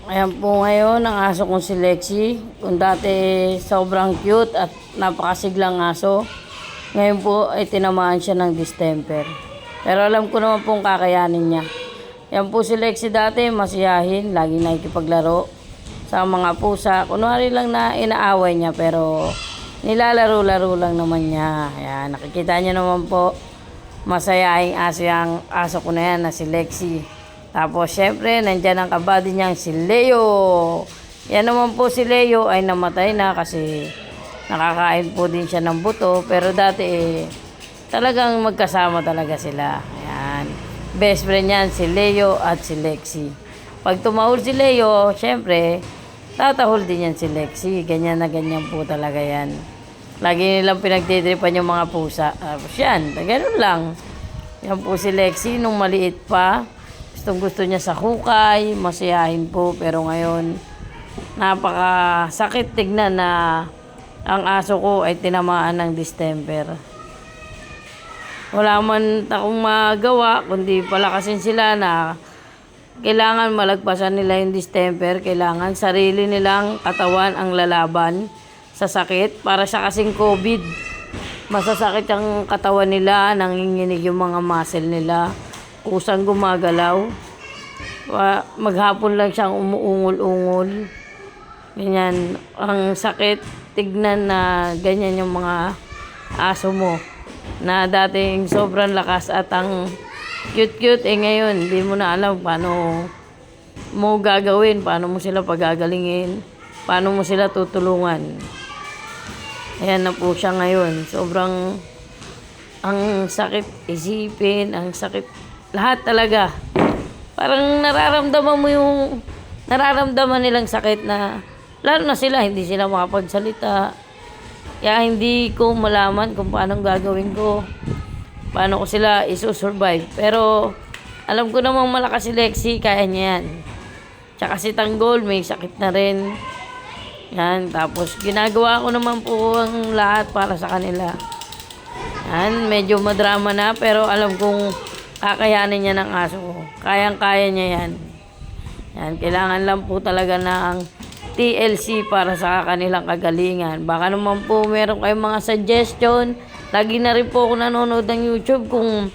Ayan po ngayon ang aso kong si Lexi. Kung dati sobrang cute at napakasiglang aso, ngayon po ay tinamaan siya ng distemper. Pero alam ko naman pong kakayanin niya. Yan po si Lexi dati, masiyahin, lagi nakikipaglaro sa mga pusa. Kunwari lang na inaaway niya pero nilalaro-laro lang naman niya. Ayan, nakikita niyo naman po, masayahing aso yung aso ko na yan na si Lexi. Tapos, syempre, nandyan ang kabady niyang si Leo. Yan naman po si Leo ay namatay na kasi nakakain po din siya ng buto. Pero dati, talagang magkasama talaga sila. Ayan. Best friend yan, si Leo at si Lexi. Pag tumahol si Leo, syempre, tatahol din yan si Lexi. Ganyan na ganyan po talaga yan. Lagi nilang pinagtitripan yung mga pusa. Tapos yan, ganun lang. Yan po si Lexi nung maliit pa. Gusto niya sa hukay, masiyahin po. Pero ngayon, napakasakit tignan na ang aso ko ay tinamaan ng distemper. Wala man akong magawa, kundi palakasin sila na kailangan malagpasan nila yung distemper. Kailangan sarili nilang katawan ang lalaban sa sakit. Para sa kasing COVID, masasakit ang katawan nila, nanginginig yung mga muscle nila. Kusang gumagalaw. Maghapon lang siyang umuungol-ungol. Ganyan. Ang sakit. Tignan na ganyan yung mga aso mo. Na dating sobrang lakas at ang cute-cute. Ngayon, hindi mo na alam paano mo gagawin. Paano mo sila pagagalingin. Paano mo sila tutulungan. Ayan na po siya ngayon. Sobrang ang sakit isipin. Ang sakit lahat talaga. Parang nararamdaman mo yung nararamdaman nilang sakit na lalo na sila, hindi sila makapagsalita. Kaya hindi ko malaman kung paano gagawin ko. Paano ko sila isusurvive. Pero alam ko namang malakas si Lexi, kaya niya yan. Tsaka si Tanggol, may sakit na rin. Yan, tapos ginagawa ko naman po ang lahat para sa kanila. Yan, medyo madrama na pero alam kong kakayanin niya ng aso ko. Kayang-kaya niya yan. Yan, kailangan lang po talaga ng TLC para sa kanilang kagalingan. Baka naman po meron kayong mga suggestion. Lagi na rin po ako nanonood ng YouTube kung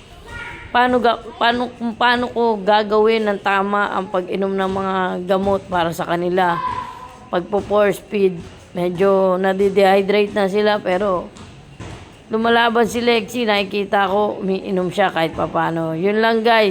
paano ko gagawin ng tama ang pag-inom ng mga gamot para sa kanila. Pag po 4 speed, medyo nadidehydrate na sila pero lumalaban si Lexi, nakikita ko umiinom siya kahit papano. Yun lang guys.